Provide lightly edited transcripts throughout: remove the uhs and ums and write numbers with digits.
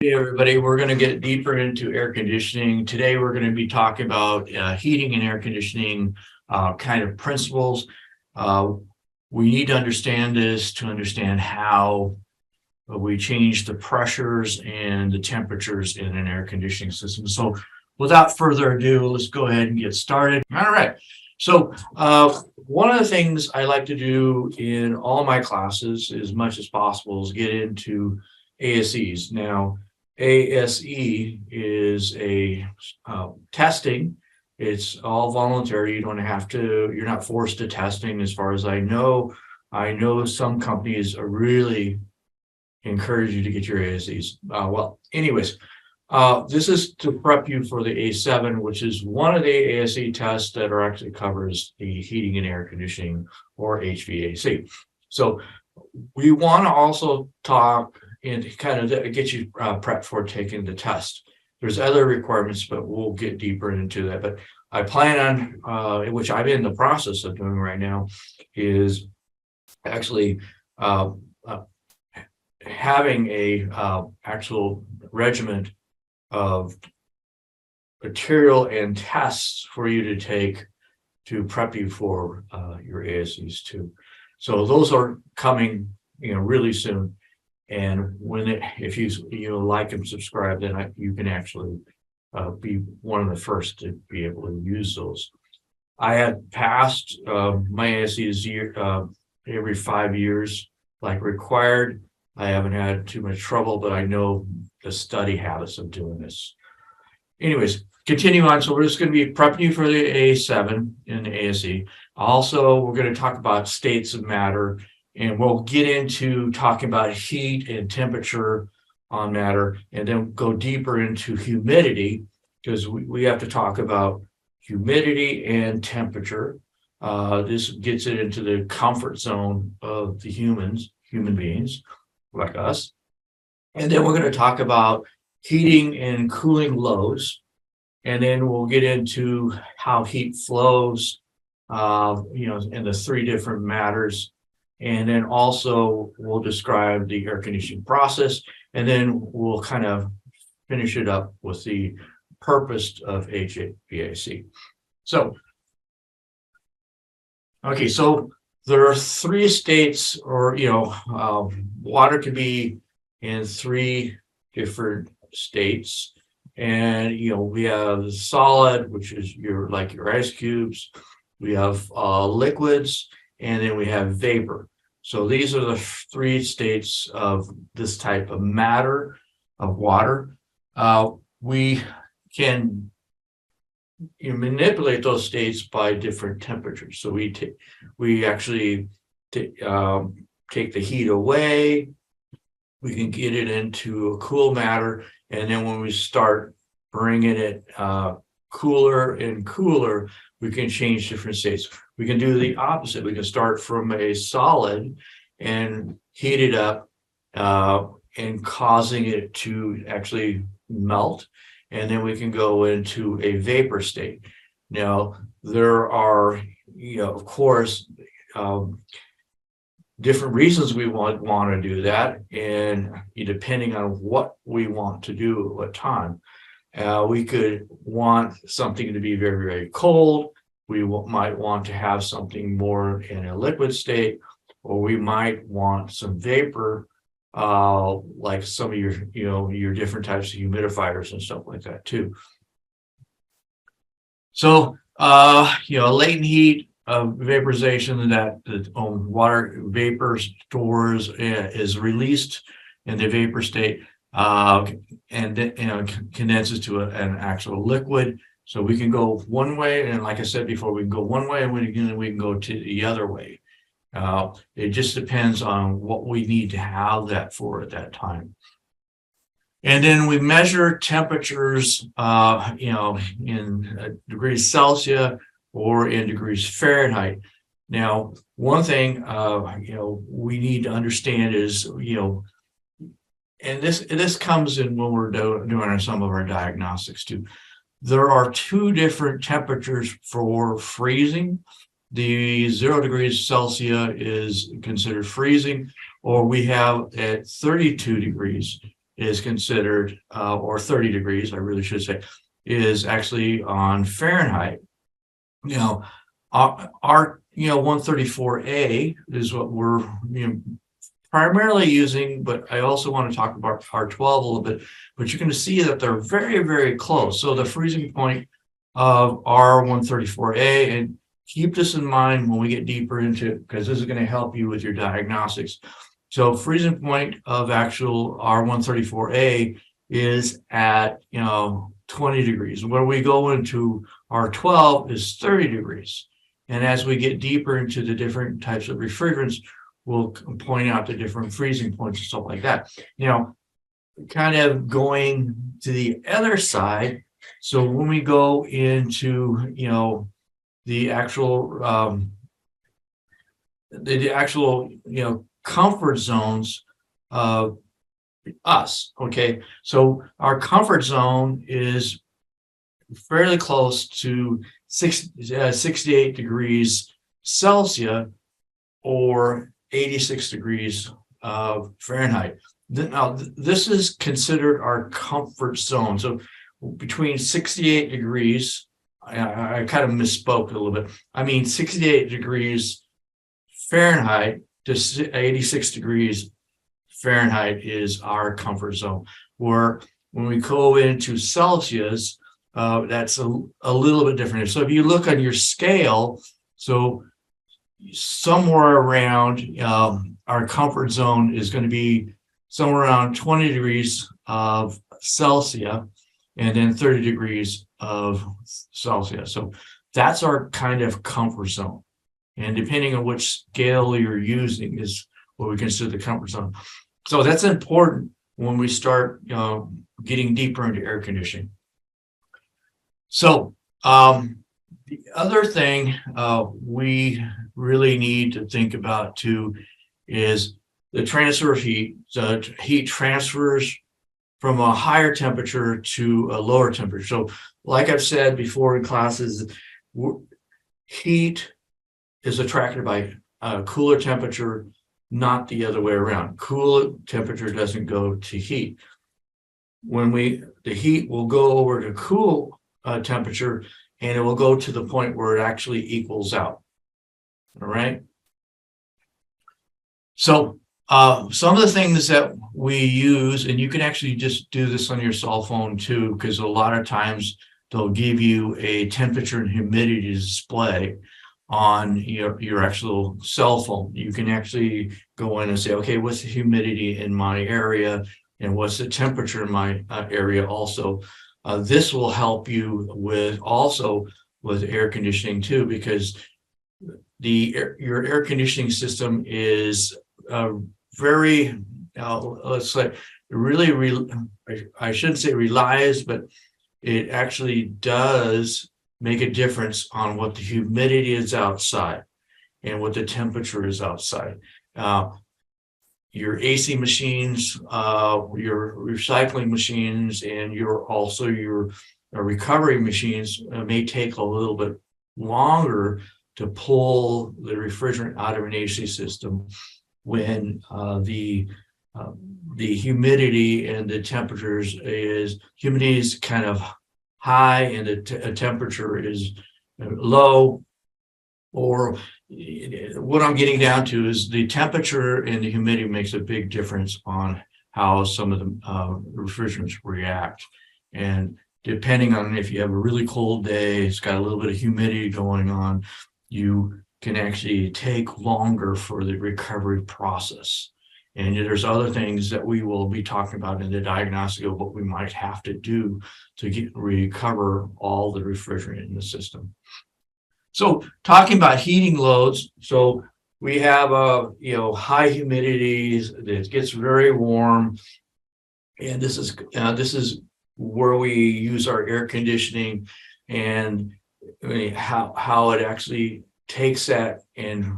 Hey everybody, we're going to get deeper into air conditioning. Today we're going to be talking about heating and air conditioning kind of principles. Uh, we need to understand this to understand how we change the pressures and the temperatures in an air conditioning system. So without further ado, let's go ahead and get started. All right. So one of the things I like to do in all my classes as much as possible is get into ASEs. Now, ASE is a testing. It's all voluntary. You don't have to, you're not forced to testing as far as I know. I know some companies are really encourage you to get your ASEs. Well, anyways, this is to prep you for the A7, which is one of the ASE tests that are actually covers the heating and air conditioning or HVAC. So we want to also talk and kind of get you prepped for taking the test. There's other requirements, but we'll get deeper into that. But I plan on, which I'm in the process of doing right now, is actually uh, uh, having a actual regiment of material and tests for you to take to prep you for your ASEs too. So those are coming, really soon. And if you like and subscribe, then you can actually be one of the first to be able to use those. I had passed my ASEs every 5 years, like required. I haven't had too much trouble, but I know the study habits of doing this. Anyways, continue on. So we're just going to be prepping you for the A7 in the ASE. Also, we're going to talk about states of matter, and we'll get into talking about heat and temperature on matter, and then go deeper into humidity, because we have to talk about humidity and temperature. This gets it into the comfort zone of the human beings like us. And then we're going to talk about heating and cooling loads. And then we'll get into how heat flows, in the three different matters. And then also we'll describe the air conditioning process. And then we'll kind of finish it up with the purpose of HVAC. So, okay, so there are three states, or, water can be in three different states. And, we have solid, which is your ice cubes. We have liquids, and then we have vapor. So these are the three states of this type of matter of water. We can manipulate those states by different temperatures. So we actually take the heat away. We can get it into a cool matter, and then when we start bringing it cooler and cooler, we can change different states. We can do the opposite. We can start from a solid and heat it up and causing it to actually melt. And then we can go into a vapor state. Now, there are, of course, different reasons we want to do that, and depending on what we want to do at what time. We could want something to be very, very cold. We might want to have something more in a liquid state, or we might want some vapor, like some of your different types of humidifiers and stuff like that too. So, latent heat vaporization that the water vapor stores is released in the vapor state, and then condenses to an actual liquid. So we can go one way, and like I said before, we can go one way, and we can go to the other way. It just depends on what we need to have that for at that time. And then we measure temperatures, in degrees Celsius or in degrees Fahrenheit. Now, one thing, we need to understand is, and this comes in when we're doing some of our diagnostics too. There are two different temperatures for freezing. The 0 degrees Celsius is considered freezing, or we have at 32 degrees is considered, or 30 degrees, I really should say, is actually on Fahrenheit. You know, our 134A is what we're primarily using, but I also want to talk about R12 a little bit. But you're going to see that they're very, very close. So the freezing point of R134A, and keep this in mind when we get deeper into it, because this is going to help you with your diagnostics. So freezing point of actual R134A is at 20 degrees. Where we go into R12 is 30 degrees. And as we get deeper into the different types of refrigerants, we'll point out the different freezing points and stuff like that. Kind of going to the other side. So when we go into, the actual, comfort zones of us. Okay. So our comfort zone is fairly close to 68 degrees Celsius or 86 degrees Fahrenheit. Now, this is considered our comfort zone. So between 68 degrees, I kind of misspoke a little bit. I mean, 68 degrees Fahrenheit to 86 degrees Fahrenheit is our comfort zone. Where when we go into Celsius, that's a little bit different. So if you look on your scale, so somewhere around our comfort zone is going to be somewhere around 20 degrees of Celsius and then 30 degrees of Celsius. So that's our kind of comfort zone. And depending on which scale you're using is what we consider the comfort zone. So that's important when we start getting deeper into air conditioning. So the other thing we really need to think about too is the transfer of heat. So heat transfers from a higher temperature to a lower temperature. So like I've said before in classes, heat is attracted by a cooler temperature, not the other way around. Cooler temperature doesn't go to heat. When the heat will go over to cool temperature, and it will go to the point where it actually equals out. All right. So some of the things that we use, and you can actually just do this on your cell phone too, because a lot of times they'll give you a temperature and humidity display on your actual cell phone. You can actually go in and say, okay, what's the humidity in my area and what's the temperature in my area also. This will help you with air conditioning too, because your air conditioning system is very, let's say, really, I shouldn't say relies, but it actually does make a difference on what the humidity is outside and what the temperature is outside. Your AC machines, your recycling machines, and your recovery machines may take a little bit longer to pull the refrigerant out of an AC system when the humidity and the temperatures humidity is kind of high and the temperature is low. Or what I'm getting down to is the temperature and the humidity makes a big difference on how some of the refrigerants react. And depending on if you have a really cold day, it's got a little bit of humidity going on, you can actually take longer for the recovery process. And there's other things that we will be talking about in the diagnostic of what we might have to do to recover all the refrigerant in the system. So talking about heating loads, so we have high humidities, it gets very warm, and this is where we use our air conditioning and how it actually takes that and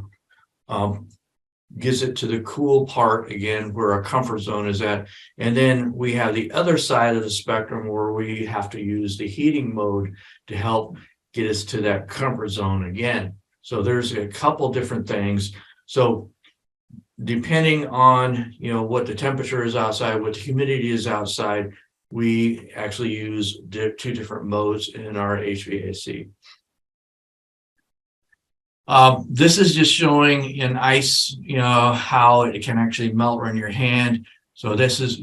gives it to the cool part again, where our comfort zone is at. And then we have the other side of the spectrum where we have to use the heating mode to help get us to that comfort zone again. So there's a couple different things. So depending on, what the temperature is outside, what the humidity is outside, we actually use two different modes in our HVAC. This is just showing in ice, how it can actually melt in your hand. So this is,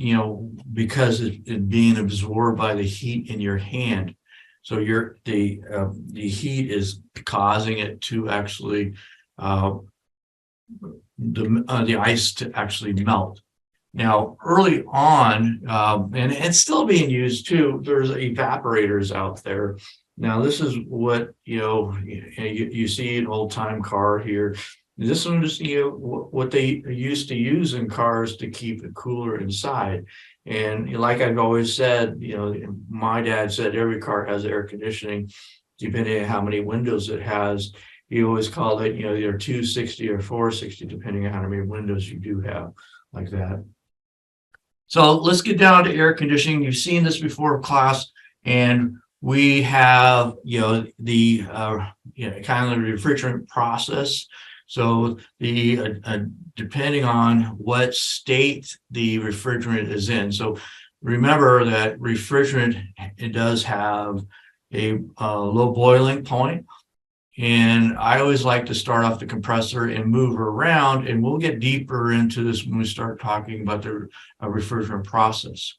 because it being absorbed by the heat in your hand. So the heat is causing it to actually the ice to actually melt. Now, early on, and it's still being used too, there's evaporators out there. Now, this is what, you see an old time car here. This one is, what they used to use in cars to keep it cooler inside. And like I've always said, my dad said every car has air conditioning, depending on how many windows it has. He always called it, either 260 or 460, depending on how many windows you do have like that. So let's get down to air conditioning. You've seen this before, class, and we have, the kind of the refrigerant process. So the depending on what state the refrigerant is in. So remember that refrigerant, it does have a low boiling point. And I always like to start off the compressor and move around, and we'll get deeper into this when we start talking about the refrigerant process.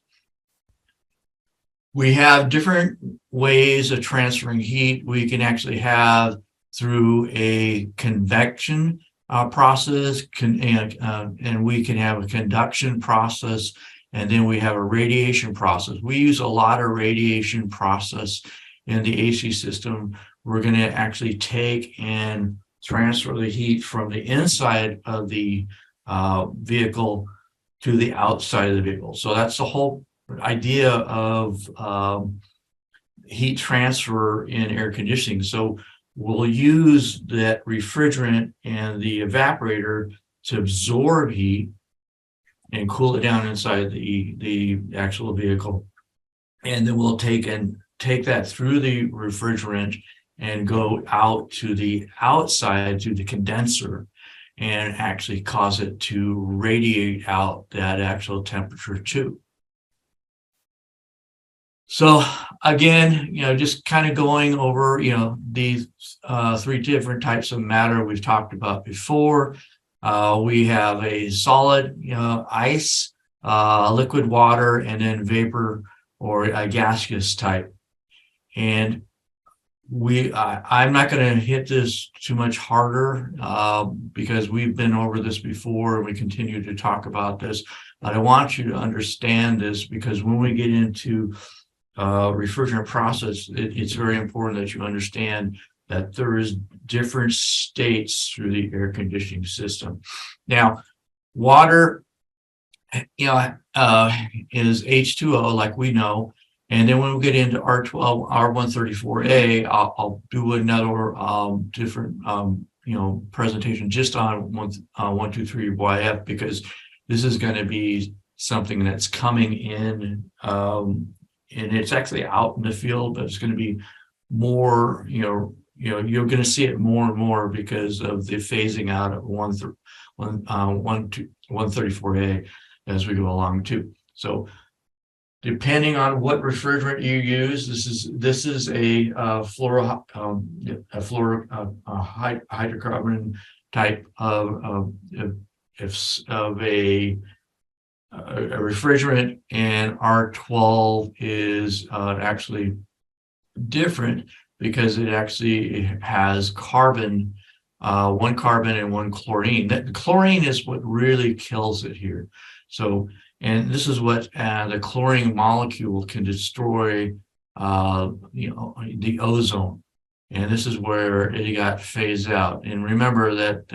We have different ways of transferring heat. We can actually have through a convection process, and we can have a conduction process, and then we have a radiation process. We use a lot of radiation process in the AC system. We're going to actually take and transfer the heat from the inside of the vehicle to the outside of the vehicle. So that's the whole idea of heat transfer in air conditioning. So we'll use that refrigerant and the evaporator to absorb heat and cool it down inside the actual vehicle. And then we'll take that through the refrigerant and go out to the outside to the condenser and actually cause it to radiate out that actual temperature too. So again, just kind of going over, these three different types of matter we've talked about before. We have a solid, ice, liquid water, and then vapor or a gaseous type. And I'm not going to hit this too much harder because we've been over this before and we continue to talk about this. But I want you to understand this because when we get into refrigerant process, it's very important that you understand that there is different states through the air conditioning system. Now, water, is H2O, like we know. And then when we get into R12, R134A, I'll do another different presentation just on 123YF because this is going to be something that's coming in, and it's actually out in the field, but it's going to be more, you're going to see it more and more because of the phasing out of 134A as we go along too. So depending on what refrigerant you use, this is a hydrocarbon type of a refrigerant, and R12 is actually different because it actually has carbon, one carbon and one chlorine. That chlorine is what really kills it here. So, and this is what the chlorine molecule can destroy, the ozone. And this is where it got phased out. And remember that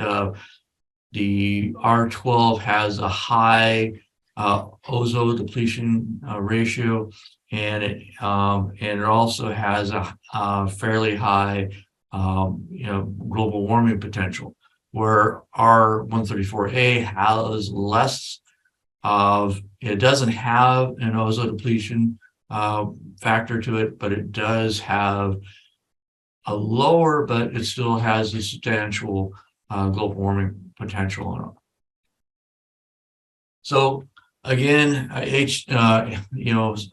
the R12 has a high ozone depletion ratio, and it also has a fairly high global warming potential, where R134A has less of, it doesn't have an ozone depletion factor to it, but it does have a lower, but it still has a substantial global warming potential in it. So again,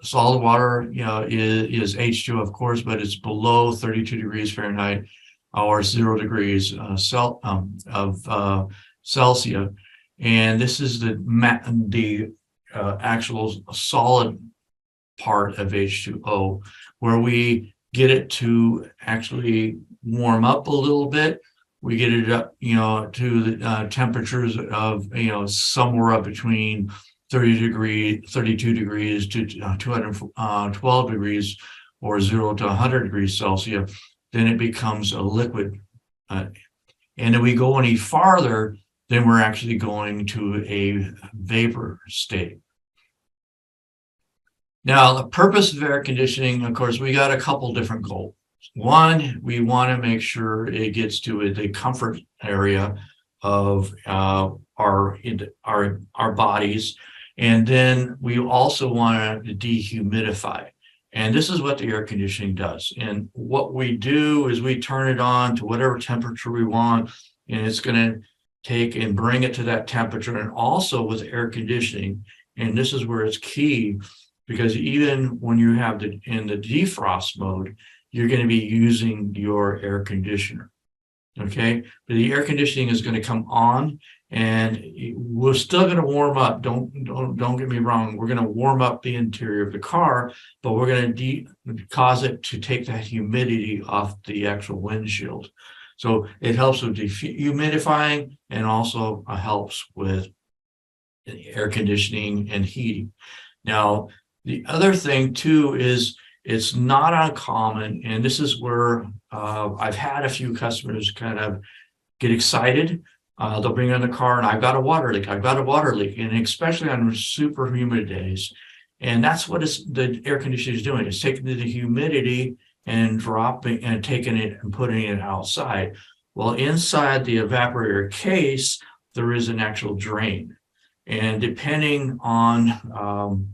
solid water, is H2, of course, but it's below 32 degrees Fahrenheit or 0 degrees Celsius. And this is the actual solid part of H2O, where we get it to actually warm up a little bit. We get it up, to the temperatures of, somewhere up between 32 degrees to 212 degrees or 0 to 100 degrees Celsius. Then it becomes a liquid. And if we go any farther, then we're actually going to a vapor state. Now, the purpose of air conditioning, of course, we got a couple different goals. One, we want to make sure it gets to the comfort area of our bodies, and then we also want to dehumidify. And this is what the air conditioning does. And what we do is we turn it on to whatever temperature we want, and it's going to take and bring it to that temperature. And also with air conditioning, and this is where it's key, because even when you have in the defrost mode, you're going to be using your air conditioner. Okay, but the air conditioning is going to come on, and we're still going to warm up. Don't get me wrong. We're going to warm up the interior of the car, but we're going to cause it to take that humidity off the actual windshield. So it helps with dehumidifying, and also helps with air conditioning and heating. Now, the other thing too is it's not uncommon, and this is where I've had a few customers kind of get excited. They'll bring in the car, and I've got a water leak. And especially on super humid days. And that's what the air conditioner is doing. It's taking the humidity and dropping and taking it and putting it outside. Well, inside the evaporator case, there is an actual drain. And depending on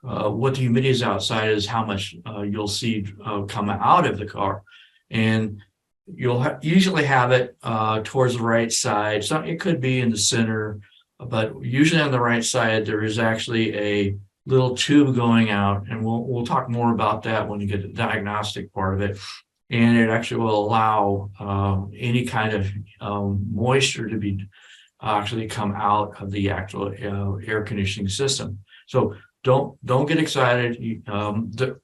what the humidity is outside is how much you'll see come out of the car. And you'll usually have it towards the right side. So it could be in the center, but usually on the right side, there is actually a little tube going out. And we'll talk more about that when you get the diagnostic part of it. And it actually will allow any kind of moisture to be actually come out of the actual air conditioning system. So don't get excited.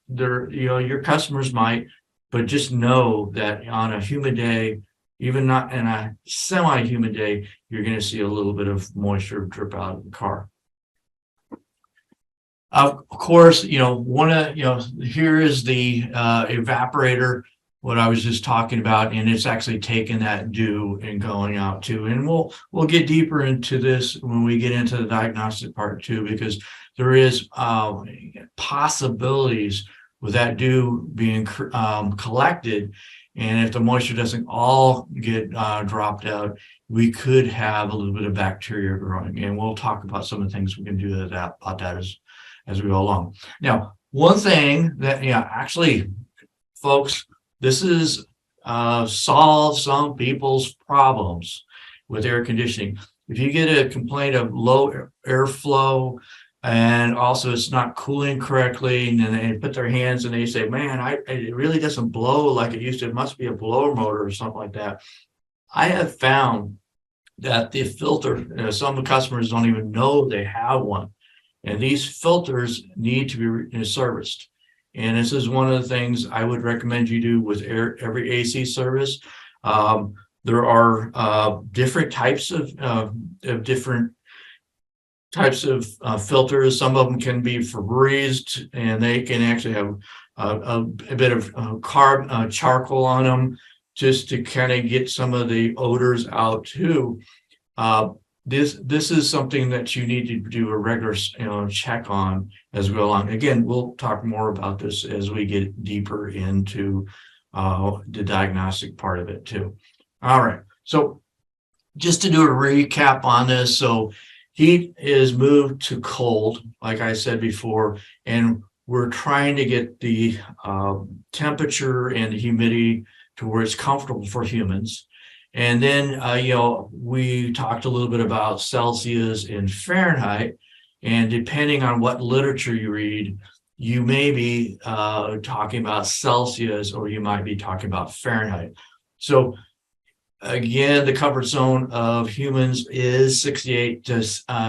Your customers might, but just know that on a humid day, even not in a semi-humid day, you're going to see a little bit of moisture drip out of the car. Of course, here is the evaporator, what I was just talking about, and it's actually taking that dew and going out too. And we'll get deeper into this when we get into the diagnostic part too, because there is possibilities with that dew being collected, and if the moisture doesn't all get dropped out, we could have a little bit of bacteria growing. And we'll talk about some of the things we can do about that as we go along. Now, one thing that, actually, folks, this is solve some people's problems with air conditioning. If you get a complaint of low airflow, and also it's not cooling correctly, and then they put their hands and they say, man, it really doesn't blow like it used to. It must be a blower motor or something like that. I have found that the filter, some of the customers don't even know they have one. And these filters need to be serviced. And this is one of the things I would recommend you do with every AC service. There are different types of filters. Some of them can be Febrezed, and they can actually have a bit of charcoal on them, just to kind of get some of the odors out too. This is something that you need to do a regular check on as we go along. Again, we'll talk more about this as we get deeper into the diagnostic part of it too. All right, so just to do a recap on this, so heat is moved to cold, like I said before, and we're trying to get the temperature and the humidity to where it's comfortable for humans. And then, we talked a little bit about Celsius and Fahrenheit. And depending on what literature you read, you may be talking about Celsius or you might be talking about Fahrenheit. So again, the comfort zone of humans is 68 to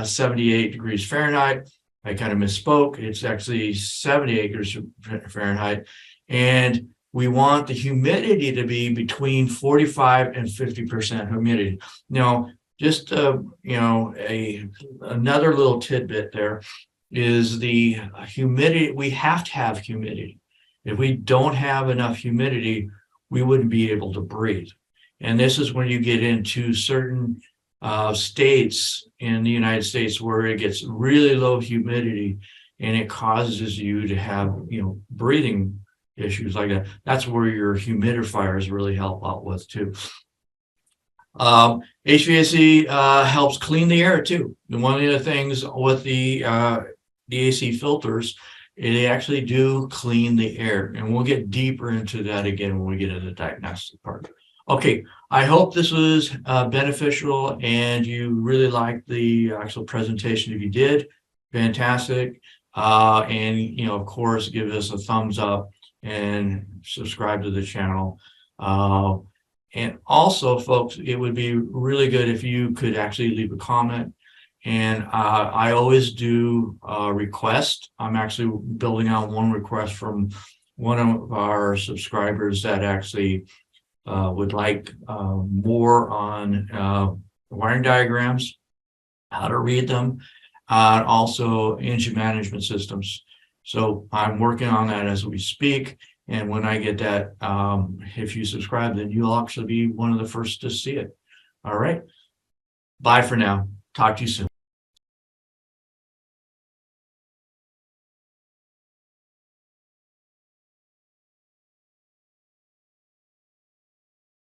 78 degrees Fahrenheit. I kind of misspoke. It's actually 78 degrees Fahrenheit. And we want the humidity to be between 45 and 50% humidity. Now, just another little tidbit there is the humidity. We have to have humidity. If we don't have enough humidity, we wouldn't be able to breathe. And this is when you get into certain states in the United States where it gets really low humidity and it causes you to have, breathing issues like that. That's where your humidifiers really help out with too. HVAC helps clean the air too. And one of the things with the AC filters, they actually do clean the air. And we'll get deeper into that again when we get into the diagnostic part. Okay, I hope this was beneficial and you really liked the actual presentation. If you did, fantastic. And, of course, give us a thumbs up and subscribe to the channel. And also, folks, it would be really good if you could actually leave a comment. And I always do request. I'm actually building out one request from one of our subscribers that actually would like more on wiring diagrams, how to read them, also engine management systems. So I'm working on that as we speak. And when I get that, if you subscribe, then you'll actually be one of the first to see it. All right. Bye for now. Talk to you soon.